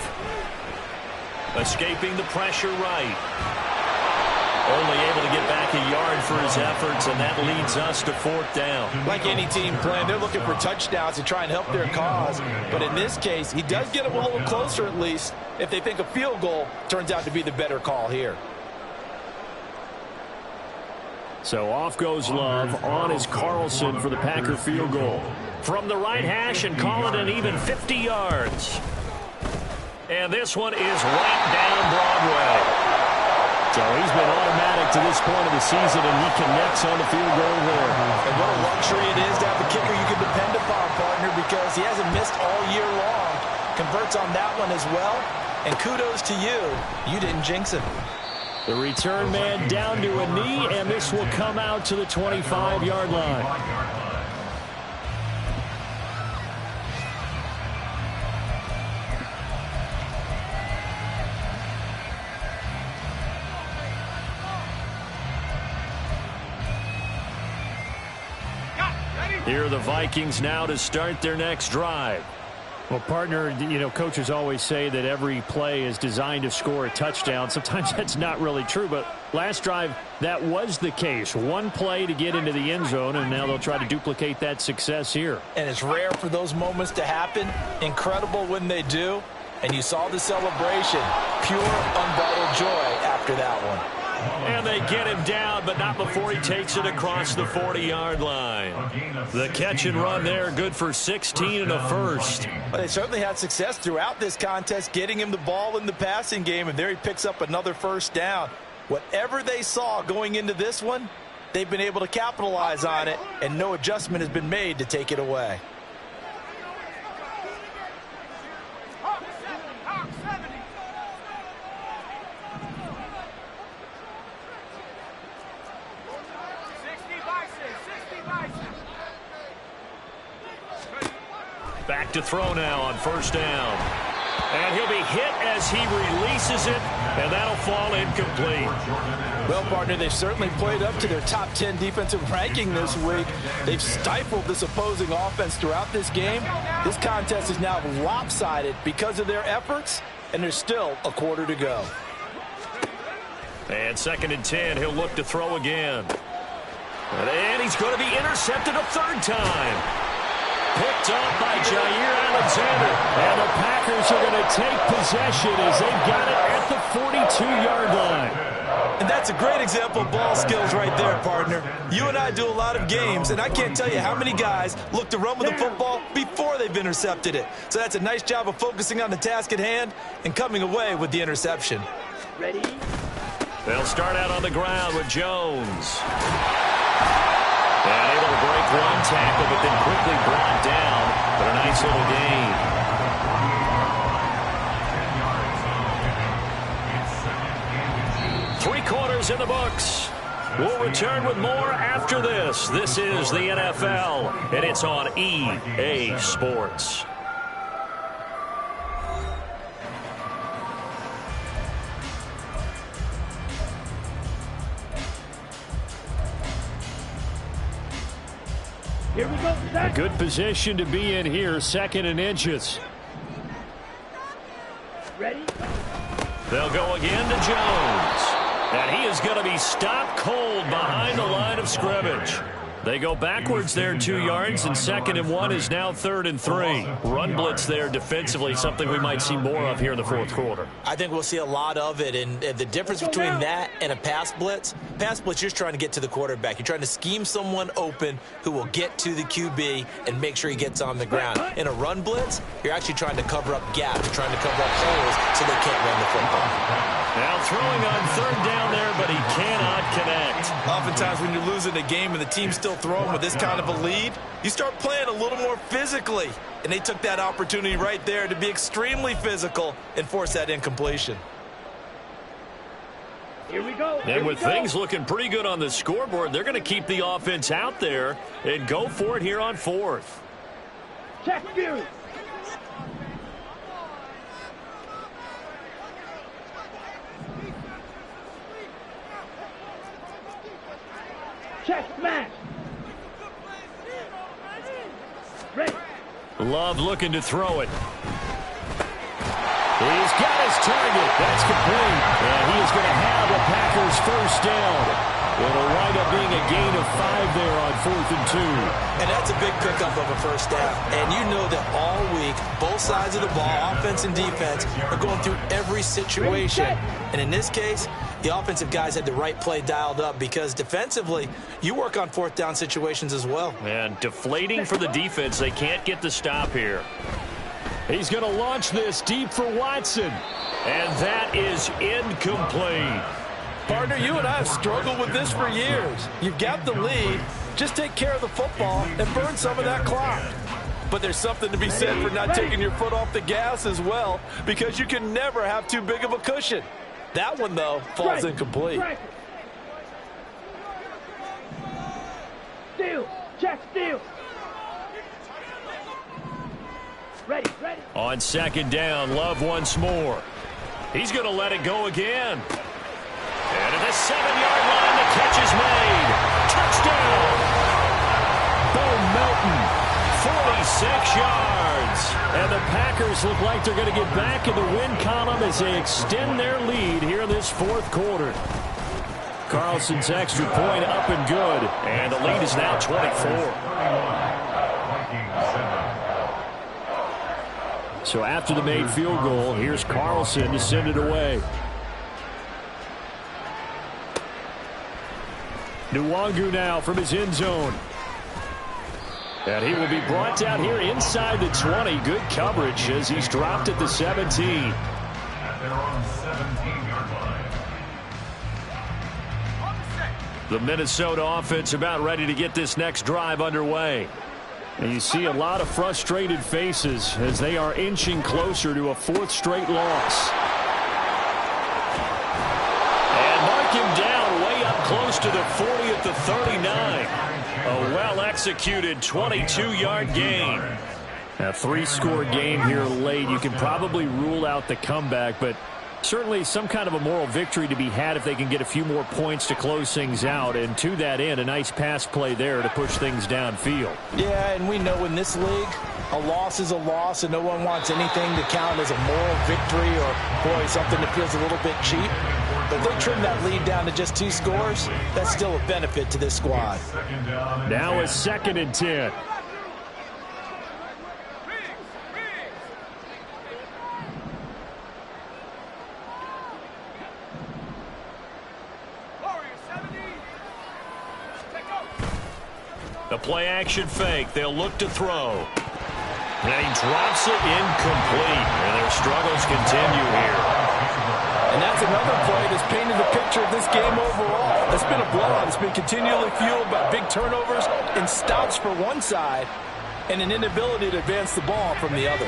Escaping the pressure right. Only able to get back a yard for his efforts, and that leads us to 4th down. Like any team playing, they're looking for touchdowns to try and help their cause. But in this case, he does get them a little closer at least if they think a field goal turns out to be the better call here. So off goes Love. On is Carlson for the Packer field goal. From the right hash, and call it an even 50 yards. And this one is right down Broadway. So he's been automatic to this point of the season, and he connects on the field goal there. And what a luxury it is to have a kicker you can depend upon, partner, because he hasn't missed all year long. Converts on that one as well. And kudos to you. You didn't jinx him. The return man down to a knee, and this will come out to the 25-yard line. Here are the Vikings now to start their next drive. Well, partner, you know, coaches always say that every play is designed to score a touchdown. Sometimes that's not really true, but last drive, that was the case. One play to get into the end zone, and now they'll try to duplicate that success here. And it's rare for those moments to happen. Incredible when they do. And you saw the celebration. Pure, unbridled joy after that one. And they get him down, but not before he takes it across the 40-yard line. The catch and run there, good for 16 and a first. Well, they certainly had success throughout this contest, getting him the ball in the passing game, and there he picks up another first down. Whatever they saw going into this one, they've been able to capitalize on it, and no adjustment has been made to take it away. Back to throw now on first down. And he'll be hit as he releases it, and that'll fall incomplete. Well, partner, they've certainly played up to their top 10 defensive ranking this week. They've stifled this opposing offense throughout this game. This contest is now lopsided because of their efforts, and there's still a quarter to go. And 2nd and 10, he'll look to throw again. And he's going to be intercepted a third time. Picked up by Jair Alexander. And the Packers are going to take possession as they've got it at the 42-yard line. And that's a great example of ball skills right there, partner. You and I do a lot of games, and I can't tell you how many guys look to run with the football before they've intercepted it. So that's a nice job of focusing on the task at hand and coming away with the interception. Ready? They'll start out on the ground with Jones. And able to break one tackle, but then quickly brought down. But a nice little gain. 3 quarters in the books. We'll return with more after this. This is the NFL, and it's on EA Sports. Here we go. A good position to be in here, 2nd and inches. Ready? They'll go again to Jones. And he is going to be stopped cold behind the line of scrimmage. They go backwards there 2 yards, and 2nd and 1 is now 3rd and 3. Run blitz there defensively, something we might see more of here in the 4th quarter. I think we'll see a lot of it, and the difference between that and a pass blitz, you're just trying to get to the quarterback. You're trying to scheme someone open who will get to the QB and make sure he gets on the ground. In a run blitz, you're actually trying to cover up gaps. You're trying to cover up holes so they can't run the football. Now throwing on 3rd down there, but he cannot connect. Oftentimes when you're losing a game and the team's still throwing with this kind of a lead, you start playing a little more physically. And they took that opportunity right there to be extremely physical and force that incompletion. Here we go. And with things looking pretty good on the scoreboard, they're going to keep the offense out there and go for it here on 4th. Check Fury. Check smash. Ready. Love looking to throw it. He's got his target. That's complete. And he is going to have the Packers first down. It'll wind up being a gain of 5 there on 4th and 2. And that's a big pickup of a first down. And you know that all week, both sides of the ball, offense and defense, are going through every situation. And in this case, the offensive guys had the right play dialed up because defensively, you work on 4th down situations as well. And deflating for the defense. They can't get the stop here. He's going to launch this deep for Watson. And that is incomplete. Partner, you and I have struggled with this for years. You've got the lead. Just take care of the football and burn some of that clock. But there's something to be said for not taking your foot off the gas as well, because you can never have too big of a cushion. That one, though, falls incomplete. Steal. Check steal. Ready. On second down, Love once more. He's going to let it go again. And at the 7-yard line, the catch is made. Touchdown! Bo Melton, 46 yards. And the Packers look like they're going to get back in the win column as they extend their lead here in this fourth quarter. Carlson's extra point up and good. And the lead is now 24. So after the made field goal, here's Carlson to send it away. Nwangu now from his end zone. And he will be brought down here inside the 20. Good coverage as he's dropped at the 17. At their own 17-yard line. The Minnesota offense about ready to get this next drive underway. And you see a lot of frustrated faces as they are inching closer to a fourth straight loss. And mark him down way up close to the 40 at the 39. A well-executed 22-yard gain. A 3-score game here late. You can probably rule out the comeback, but certainly some kind of a moral victory to be had if they can get a few more points to close things out. And to that end, a nice pass play there to push things downfield. Yeah, and we know in this league, a loss is a loss, and no one wants anything to count as a moral victory or, boy, something that feels a little bit cheap. But if they trim that lead down to just 2 scores, that's still a benefit to this squad. Now a 2nd and 10. The play-action fake. They'll look to throw. And he drops it incomplete. And their struggles continue here. And that's another play that's painted the picture of this game overall. It's been a blowout. It's been continually fueled by big turnovers and stops for one side and an inability to advance the ball from the other.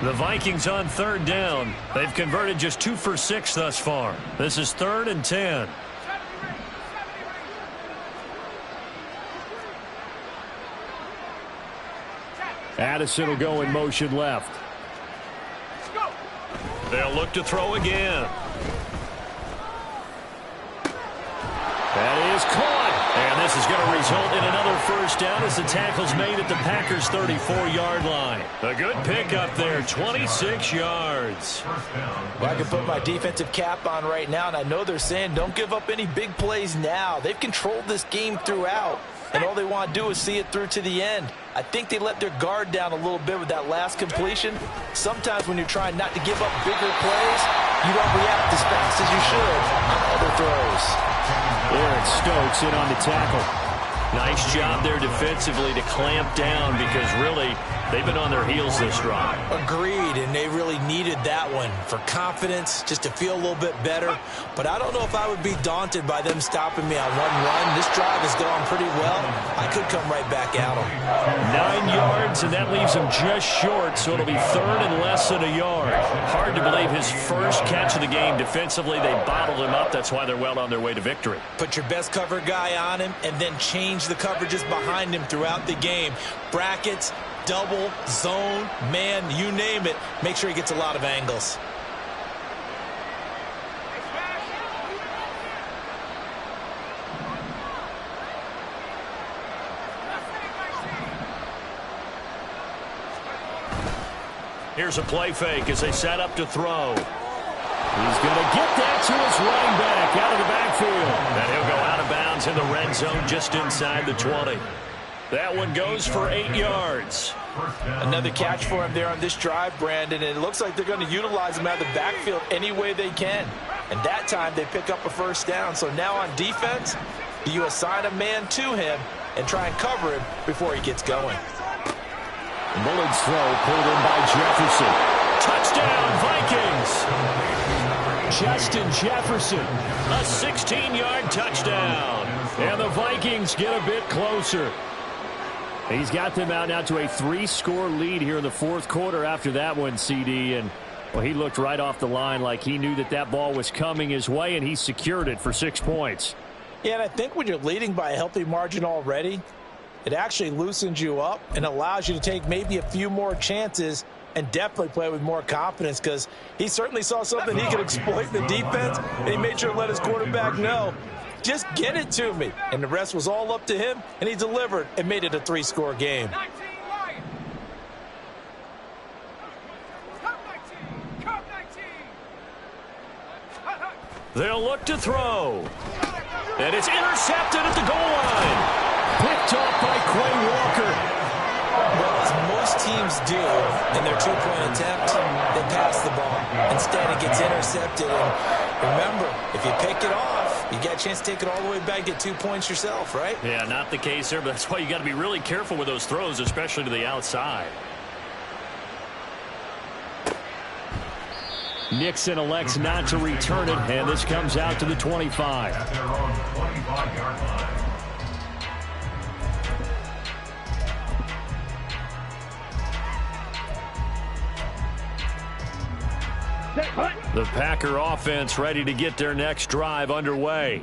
The Vikings on 3rd down. They've converted just 2 for 6 thus far. This is 3rd and 10. Addison will go in motion left. They'll look to throw again. That is caught. And this is going to result in another first down as the tackle's made at the Packers' 34-yard line. A good pickup there, 26 yards. Well, I can put my defensive cap on right now, and I know they're saying don't give up any big plays now. They've controlled this game throughout, and all they want to do is see it through to the end. I think they let their guard down a little bit with that last completion. Sometimes when you're trying not to give up bigger plays, you don't react as fast as you should on other throws. Eric Stokes in on the tackle. Nice job there defensively to clamp down because really they've been on their heels this drive. Agreed, and they really needed that one for confidence, just to feel a little bit better. But I don't know if I would be daunted by them stopping me on one run. This drive has gone pretty well. I could come right back at them. 9 yards, and that leaves him just short, so it'll be 3rd and less than a yard. Hard to believe his first catch of the game. Defensively, they bottled him up. That's why they're well on their way to victory. Put your best cover guy on him and then change the coverages behind him throughout the game. Brackets, double, zone, man, you name it. Make sure he gets a lot of angles. Here's a play fake as they set up to throw. He's going to get that to his running back out of the backfield. And he'll go out of bounds in the red zone just inside the 20. That one goes for 8 yards. Another catch for him there on this drive, Brandon, and it looks like they're going to utilize him out of the backfield any way they can. And that time they pick up a first down. So now on defense, do you assign a man to him and try and cover him before he gets going? Bullard's throw pulled in by Jefferson. Touchdown, Vikings! Justin Jefferson, a 16-yard touchdown. And the Vikings get a bit closer. He's got them out now to a 3-score lead here in the fourth quarter after that one, CD. And Well, he looked right off the line like he knew that that ball was coming his way, and he secured it for 6 points. Yeah, and I think when you're leading by a healthy margin already, it actually loosens you up and allows you to take maybe a few more chances and definitely play with more confidence, because he certainly saw something he could exploit in the defense, and he made sure to let his quarterback know, just get it to me. And the rest was all up to him, and he delivered and made it a 3-score game. They'll look to throw. And it's intercepted at the goal line. Picked off by Quay Walker. Well, as most teams do in their 2-point attempt, they pass the ball. Instead, it gets intercepted. And remember, if you pick it off, you got a chance to take it all the way back, get 2 points yourself, right? Yeah, not the case here, but that's why you got to be really careful with those throws, especially to the outside. Nixon elects not to return it, and this comes out to the 25. At their own 25-yard line. The Packer offense ready to get their next drive underway.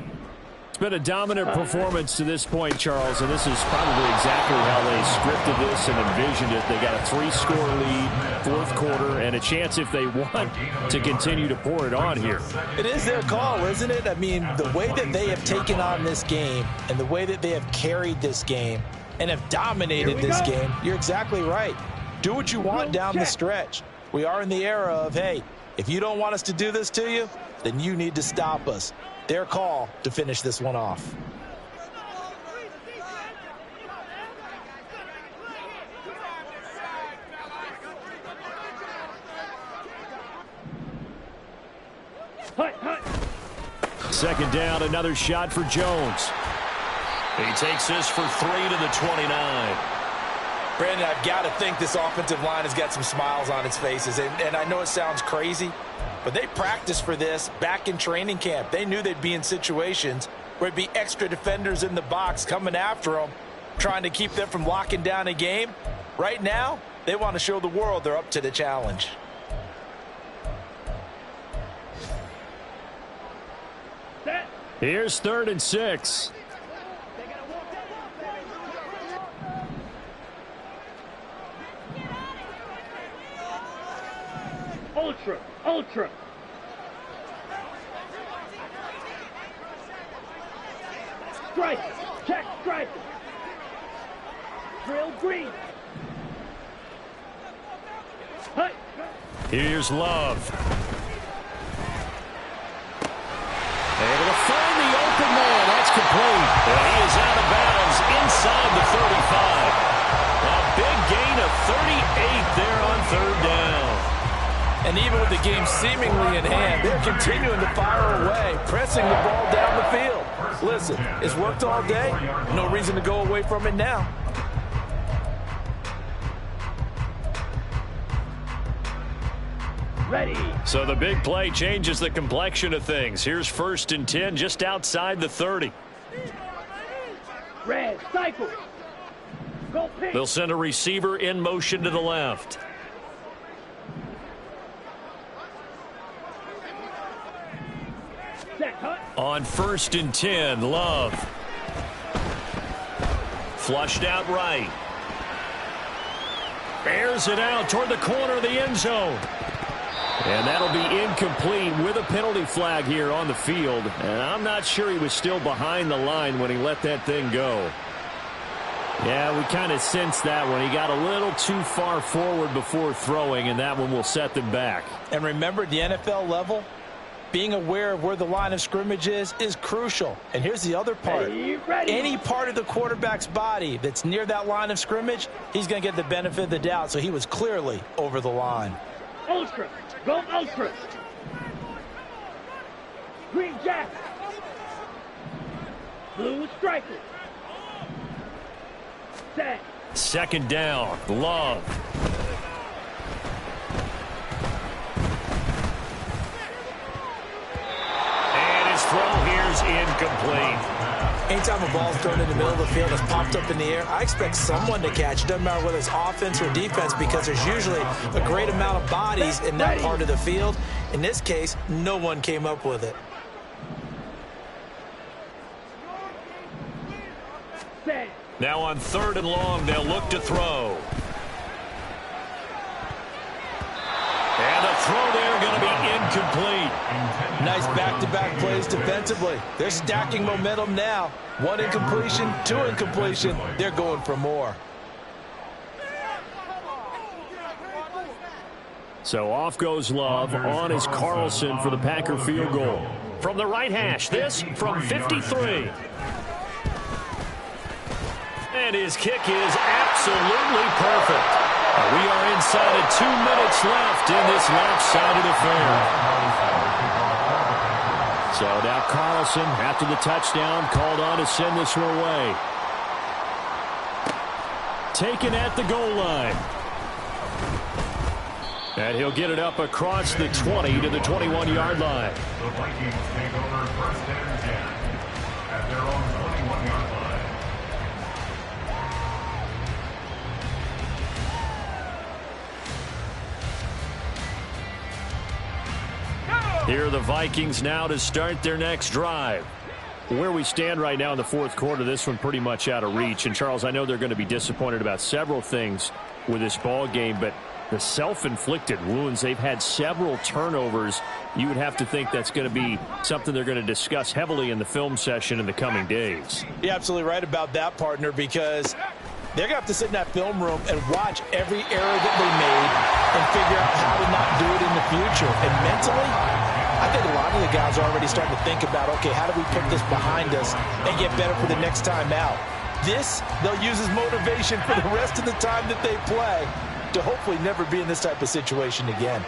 It's been a dominant performance to this point, Charles, and this is probably exactly how they scripted this and envisioned it. They got a 3-score lead, fourth quarter, and a chance, if they want, to continue to pour it on here. It is their call, isn't it? I mean, the way that they have taken on this game and the way that they have carried this game and have dominated this game, you're exactly right. Do what you want down the stretch. We are in the era of, hey, if you don't want us to do this to you, then you need to stop us. Their call to finish this one off. Second down, another shot for Jones. He takes this for 3 to the 29. Brandon, I've got to think this offensive line has got some smiles on its faces. And I know it sounds crazy, but they practiced for this back in training camp. They knew they'd be in situations where it'd be extra defenders in the box coming after them, trying to keep them from locking down a game. Right now, they want to show the world they're up to the challenge. Here's 3rd and 6. Ultra. Strike. Check strike. Drill green. Hut. Here's Love. Able to find the open man. That's complete. And he is out of bounds inside the 35. A big gain of 38 there on 3rd down. And even with the game seemingly in hand, they're continuing to fire away, pressing the ball down the field. Listen, it's worked all day. No reason to go away from it now. Ready. So the big play changes the complexion of things. Here's 1st and 10 just outside the 30. Red. Cycle. Go pink. They'll send a receiver in motion to the left. On 1st and 10, Love. Flushed out right. Bears it out toward the corner of the end zone. And that'll be incomplete with a penalty flag here on the field. And I'm not sure he was still behind the line when he let that thing go. Yeah, we kind of sensed that one. He got a little too far forward before throwing, and that one will set them back. And remember, the NFL level, being aware of where the line of scrimmage is crucial. And here's the other part. Any part of the quarterback's body that's near that line of scrimmage, he's going to get the benefit of the doubt. So he was clearly over the line. Ultra. Go ultra. Green jack. Blue striker. Set. 2nd down, Love. And his throw here is incomplete. Anytime a ball's thrown in the middle of the field, it's popped up in the air, I expect someone to catch it. Doesn't matter whether it's offense or defense, because there's usually a great amount of bodies in that part of the field. In this case, no one came up with it. Now on 3rd and long, they'll look to throw. And the throw there going to be incomplete. Nice back-to-back plays defensively. They're stacking momentum now. 1 incompletion, 2 incompletion. They're going for more. So off goes Love. On is Carlson for the Packer field goal. From the right hash, this from 53. And his kick is absolutely perfect. We are inside of 2 minutes left in this lopsided affair. So now Carlson, after the touchdown, called on to send this one away. Taken at the goal line. And he'll get it up across the 20 to the 21-yard line. The Vikings take over 1st and 10 at their own 21-yard line. Here are the Vikings now to start their next drive. Where we stand right now in the 4th quarter, this one pretty much out of reach. And, Charles, I know they're going to be disappointed about several things with this ball game, but the self-inflicted wounds, they've had several turnovers. You would have to think that's going to be something they're going to discuss heavily in the film session in the coming days. You're absolutely right about that, partner, because they're going to have to sit in that film room and watch every error that they made and figure out how to not do it in the future. And mentally, I think a lot of the guys are already starting to think about, okay, how do we put this behind us and get better for the next time out? This, they'll use as motivation for the rest of the time that they play to hopefully never be in this type of situation again.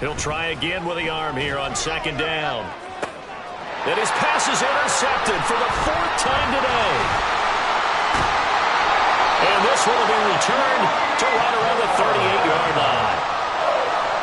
He'll try again with the arm here on 2nd down. And his pass is intercepted for the 4th time today. And this one will be returned to right around the 38-yard line.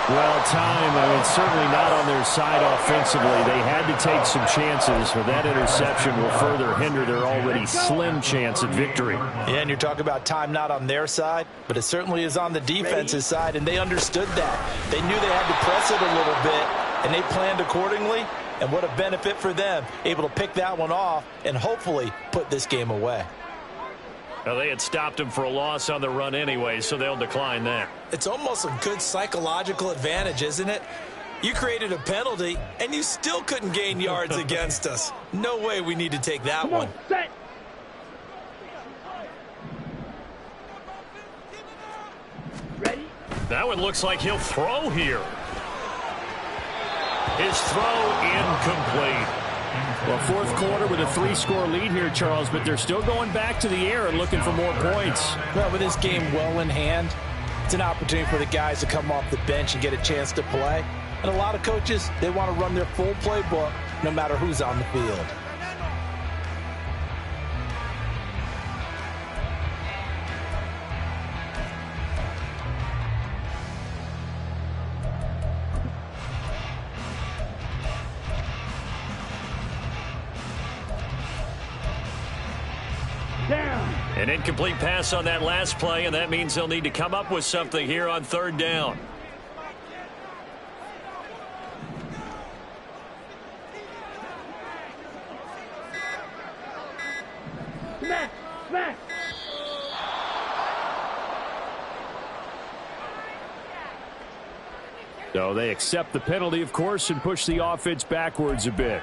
Well, time, certainly not on their side offensively. They had to take some chances, but that interception will further hinder their already slim chance at victory. Yeah, and you're talking about time not on their side, but it certainly is on the defense's side, and they understood that. They knew they had to press it a little bit, and they planned accordingly, and what a benefit for them, able to pick that one off and hopefully put this game away. Well, they had stopped him for a loss on the run anyway, so they'll decline that. It's almost a good psychological advantage, isn't it? You created a penalty, and you still couldn't gain yards against us. No way we need to take that one. Set. Ready? That one looks like he'll throw here. His throw incomplete. Well, 4th quarter with a 3-score lead here, Charles, but they're still going back to the air and looking for more points. Well, with this game well in hand, it's an opportunity for the guys to come off the bench and get a chance to play. And a lot of coaches, they want to run their full playbook no matter who's on the field. Down. An incomplete pass on that last play, and that means they'll need to come up with something here on 3rd down. Smack. Smack. So they accept the penalty, of course, and push the offense backwards a bit.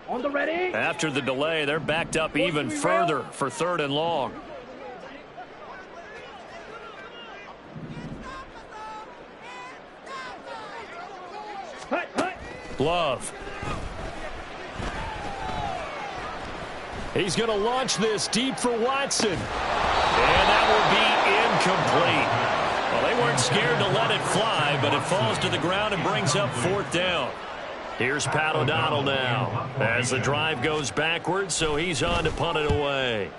On the ready. After the delay, they're backed up even further for 3rd and long. Hut, hut. Love. He's going to launch this deep for Watson. And that will be incomplete. Well, they weren't scared to let it fly, but it falls to the ground and brings up 4th down. Here's Pat O'Donnell now as the drive goes backwards, so he's on to punt it away.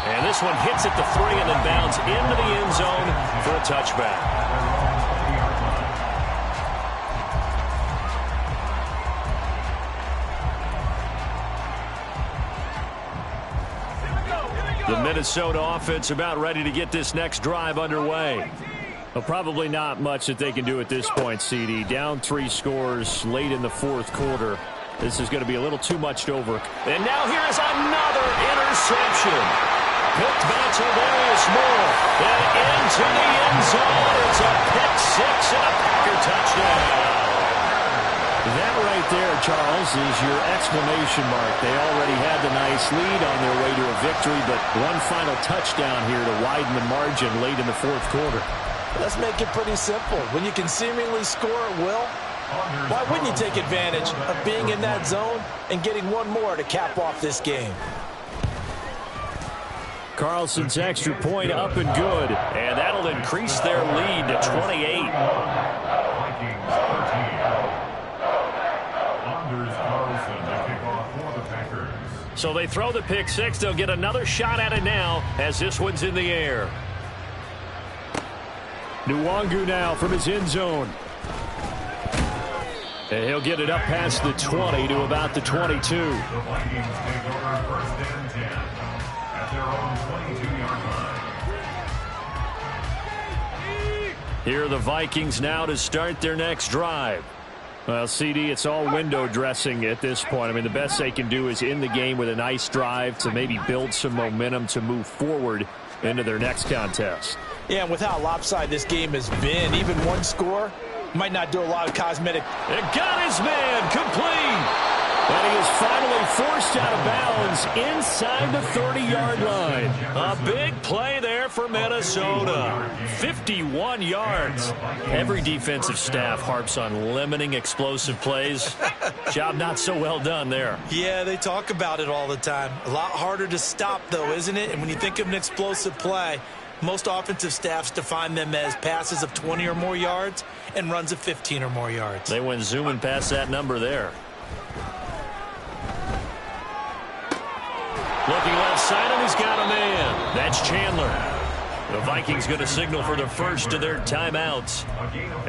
And this one hits at the 3 and then bounds into the end zone for a touchback. The Minnesota offense about ready to get this next drive underway. Well, probably not much that they can do at this point, CD. Down 3 scores late in the 4th quarter. This is going to be a little too much to over. And now here's another interception. Picked by Tavarius Moore. And into the end zone. It's a pick 6 and a Packer touchdown. That right there, Charles, is your exclamation mark. They already had the nice lead on their way to a victory, but one final touchdown here to widen the margin late in the 4th quarter. Let's make it pretty simple. When you can seemingly score at will, why wouldn't you take advantage of being in that zone and getting one more to cap off this game? Carlson's extra point up and good. And that'll increase their lead to 28. Vikings 13. Anders Carlson to kick off for the Packers. So they throw the pick 6. They'll get another shot at it now as this one's in the air. Nwangu now from his end zone. And he'll get it up past the 20 to about the 22. The Vikings take over 1st and 10 at their own 22-yard line. Here are the Vikings now to start their next drive. Well, CD, it's all window dressing at this point. I mean, the best they can do is in the game with a nice drive to maybe build some momentum to move forward into their next contest. Yeah, and with how lopsided this game has been, even one score might not do a lot of cosmetic. It got his man complete. And he is finally forced out of bounds inside the 30-yard line. A big play there for Minnesota. 51 yards. Every defensive staff harps on limiting explosive plays. Job not so well done there. Yeah, they talk about it all the time. A lot harder to stop, though, isn't it? And when you think of an explosive play, most offensive staffs define them as passes of 20 or more yards and runs of 15 or more yards. They went zooming past that number there. Looking left side, and he's got a man. That's Chandler. The Vikings going to signal for the first of their timeouts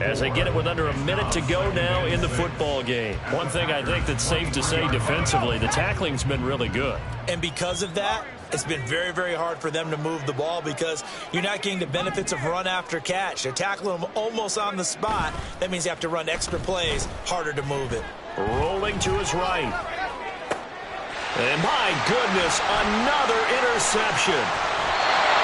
as they get it with under a minute to go now in the football game. One thing I think that's safe to say defensively, the tackling's been really good. And because of that, it's been very, very hard for them to move the ball because you're not getting the benefits of run after catch. They're tackling them almost on the spot. That means you have to run extra plays, harder to move it. Rolling to his right. And my goodness, another interception.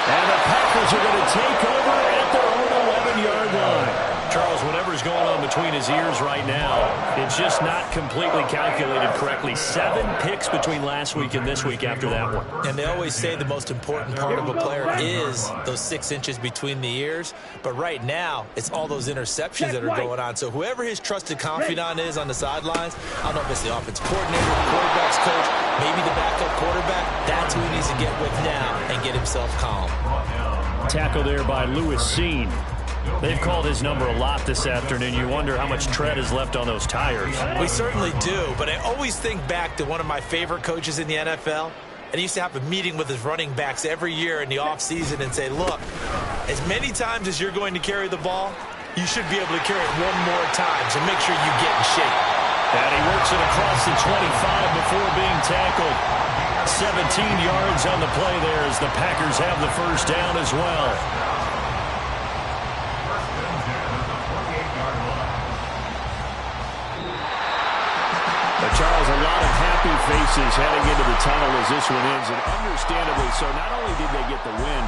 And the Packers are going to take over at their own 11-yard line. Charles, whatever's going on between his ears right now, it's just not completely calculated correctly. 7 picks between last week and this week after that one. And they always say the most important part of a player is those 6 inches between the ears. But right now, it's all those interceptions that are going on. So whoever his trusted confidant is on the sidelines, I don't know if it's the offensive coordinator, the quarterback's coach, maybe the backup quarterback, that's who he needs to get with now and get himself calm. Tackle there by Lewis Seen. They've called his number a lot this afternoon. You wonder how much tread is left on those tires. We certainly do, but I always think back to one of my favorite coaches in the NFL, and he used to have a meeting with his running backs every year in the offseason and say, look, as many times as you're going to carry the ball, you should be able to carry it one more time, so make sure you get in shape. And he works it across the 25 before being tackled. 17 yards on the play there as the Packers have the first down as well. But Charles, a lot of happy faces heading into the tunnel as this one ends, and understandably so. Not only did they get the win,